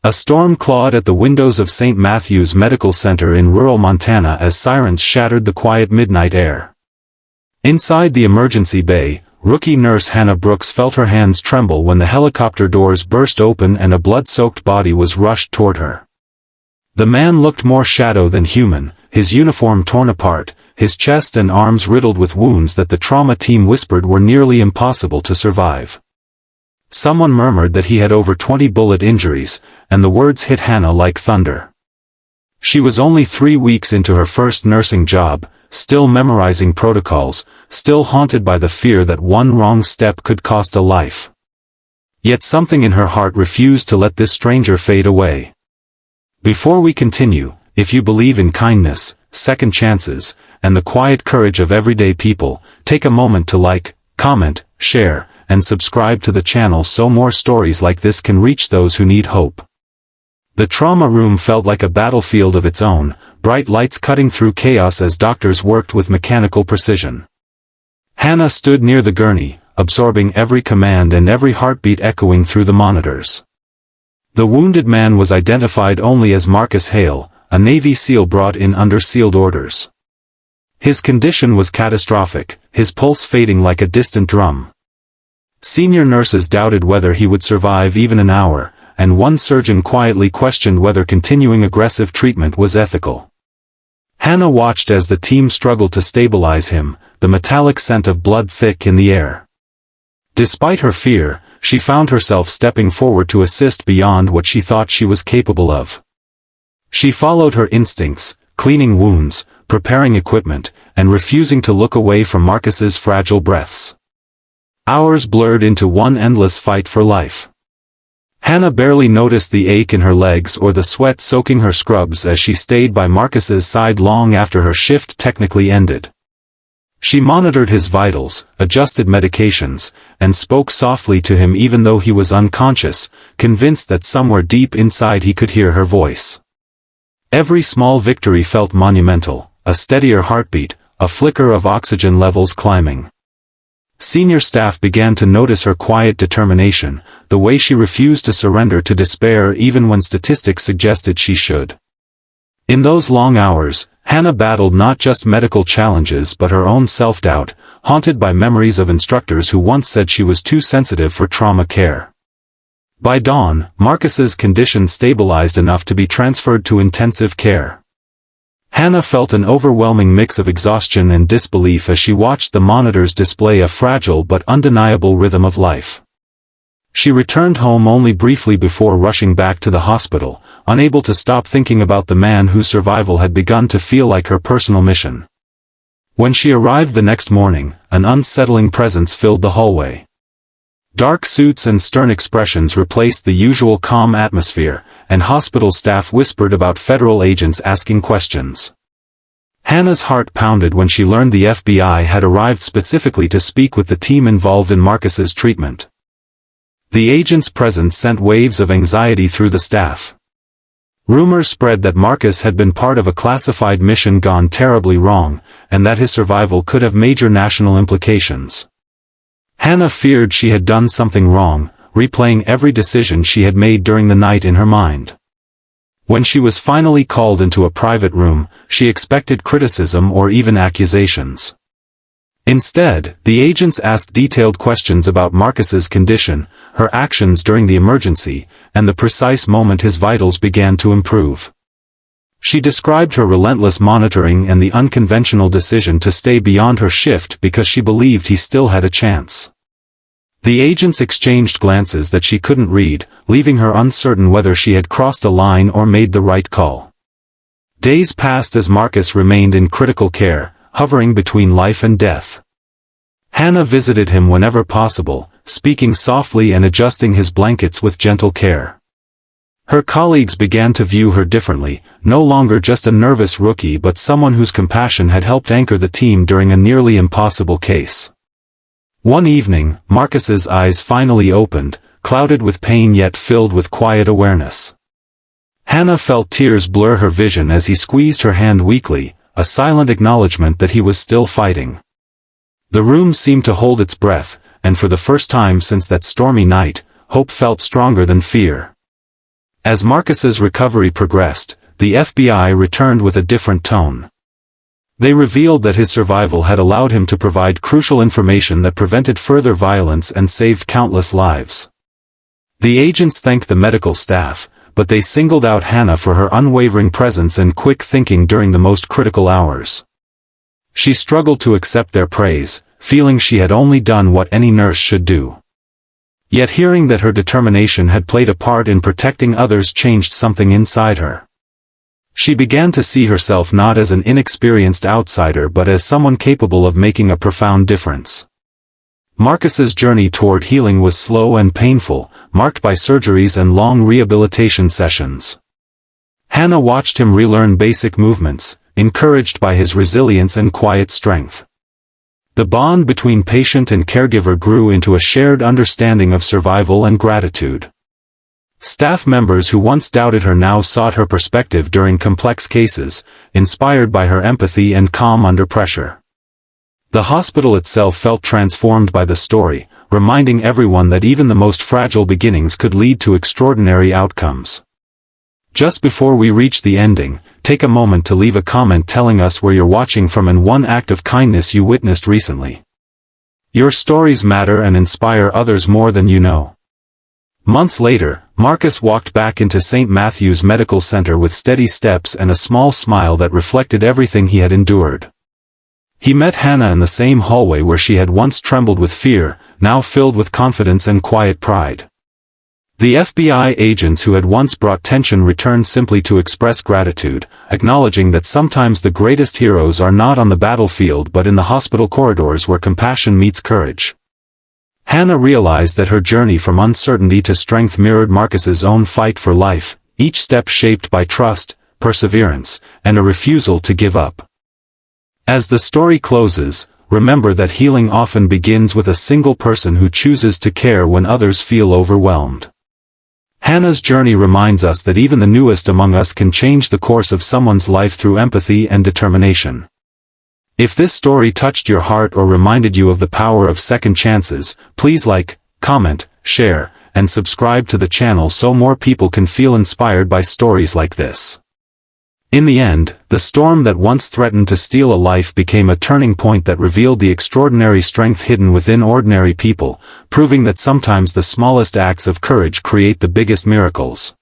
A storm clawed at the windows of St. Matthew's Medical Center in rural Montana as sirens shattered the quiet midnight air. Inside the emergency bay, rookie nurse Hannah Brooks felt her hands tremble when the helicopter doors burst open and a blood-soaked body was rushed toward her. The man looked more shadow than human, his uniform torn apart, his chest and arms riddled with wounds that the trauma team whispered were nearly impossible to survive. Someone murmured that he had over 20 bullet injuries, and the words hit Hannah like thunder. She was only 3 weeks into her first nursing job, still memorizing protocols, still haunted by the fear that one wrong step could cost a life. Yet something in her heart refused to let this stranger fade away. Before we continue, if you believe in kindness, second chances, and the quiet courage of everyday people, take a moment to like, comment, share, and subscribe to the channel so more stories like this can reach those who need hope. The trauma room felt like a battlefield of its own, bright lights cutting through chaos as doctors worked with mechanical precision. Hannah stood near the gurney, absorbing every command and every heartbeat echoing through the monitors. The wounded man was identified only as Marcus Hale, a Navy SEAL brought in under sealed orders. His condition was catastrophic, his pulse fading like a distant drum. Senior nurses doubted whether he would survive even an hour, and one surgeon quietly questioned whether continuing aggressive treatment was ethical. Hannah watched as the team struggled to stabilize him, the metallic scent of blood thick in the air. Despite her fear, she found herself stepping forward to assist beyond what she thought she was capable of. She followed her instincts, cleaning wounds, preparing equipment, and refusing to look away from Marcus's fragile breaths. Hours blurred into one endless fight for life. Hannah barely noticed the ache in her legs or the sweat soaking her scrubs as she stayed by Marcus's side long after her shift technically ended. She monitored his vitals, adjusted medications, and spoke softly to him even though he was unconscious, convinced that somewhere deep inside he could hear her voice. Every small victory felt monumental, a steadier heartbeat, a flicker of oxygen levels climbing. Senior staff began to notice her quiet determination, the way she refused to surrender to despair even when statistics suggested she should. In those long hours, Hannah battled not just medical challenges but her own self-doubt, haunted by memories of instructors who once said she was too sensitive for trauma care. By dawn, Marcus's condition stabilized enough to be transferred to intensive care. Hannah felt an overwhelming mix of exhaustion and disbelief as she watched the monitors display a fragile but undeniable rhythm of life. She returned home only briefly before rushing back to the hospital, unable to stop thinking about the man whose survival had begun to feel like her personal mission. When she arrived the next morning, an unsettling presence filled the hallway. Dark suits and stern expressions replaced the usual calm atmosphere, and hospital staff whispered about federal agents asking questions. Hannah's heart pounded when she learned the FBI had arrived specifically to speak with the team involved in Marcus's treatment. The agent's presence sent waves of anxiety through the staff. Rumors spread that Marcus had been part of a classified mission gone terribly wrong, and that his survival could have major national implications. Hannah feared she had done something wrong, replaying every decision she had made during the night in her mind. When she was finally called into a private room, she expected criticism or even accusations. Instead, the agents asked detailed questions about Marcus's condition, her actions during the emergency, and the precise moment his vitals began to improve. She described her relentless monitoring and the unconventional decision to stay beyond her shift because she believed he still had a chance. The agents exchanged glances that she couldn't read, leaving her uncertain whether she had crossed a line or made the right call. Days passed as Marcus remained in critical care, hovering between life and death. Hannah visited him whenever possible, speaking softly and adjusting his blankets with gentle care. Her colleagues began to view her differently, no longer just a nervous rookie but someone whose compassion had helped anchor the team during a nearly impossible case. One evening, Marcus's eyes finally opened, clouded with pain yet filled with quiet awareness. Hannah felt tears blur her vision as he squeezed her hand weakly, a silent acknowledgement that he was still fighting. The room seemed to hold its breath, and for the first time since that stormy night, hope felt stronger than fear. As Marcus's recovery progressed, the FBI returned with a different tone. They revealed that his survival had allowed him to provide crucial information that prevented further violence and saved countless lives. The agents thanked the medical staff, but they singled out Hannah for her unwavering presence and quick thinking during the most critical hours. She struggled to accept their praise, feeling she had only done what any nurse should do. Yet hearing that her determination had played a part in protecting others changed something inside her. She began to see herself not as an inexperienced outsider but as someone capable of making a profound difference. Marcus's journey toward healing was slow and painful, marked by surgeries and long rehabilitation sessions. Hannah watched him relearn basic movements, encouraged by his resilience and quiet strength. The bond between patient and caregiver grew into a shared understanding of survival and gratitude. Staff members who once doubted her now sought her perspective during complex cases, inspired by her empathy and calm under pressure. The hospital itself felt transformed by the story, reminding everyone that even the most fragile beginnings could lead to extraordinary outcomes. Just before we reach the ending, take a moment to leave a comment telling us where you're watching from and one act of kindness you witnessed recently. Your stories matter and inspire others more than you know. Months later, Marcus walked back into St. Matthew's Medical Center with steady steps and a small smile that reflected everything he had endured. He met Hannah in the same hallway where she had once trembled with fear, now filled with confidence and quiet pride. The FBI agents who had once brought tension returned simply to express gratitude, acknowledging that sometimes the greatest heroes are not on the battlefield but in the hospital corridors where compassion meets courage. Hannah realized that her journey from uncertainty to strength mirrored Marcus's own fight for life, each step shaped by trust, perseverance, and a refusal to give up. As the story closes, remember that healing often begins with a single person who chooses to care when others feel overwhelmed. Hannah's journey reminds us that even the newest among us can change the course of someone's life through empathy and determination. If this story touched your heart or reminded you of the power of second chances, please like, comment, share, and subscribe to the channel so more people can feel inspired by stories like this. In the end, the storm that once threatened to steal a life became a turning point that revealed the extraordinary strength hidden within ordinary people, proving that sometimes the smallest acts of courage create the biggest miracles.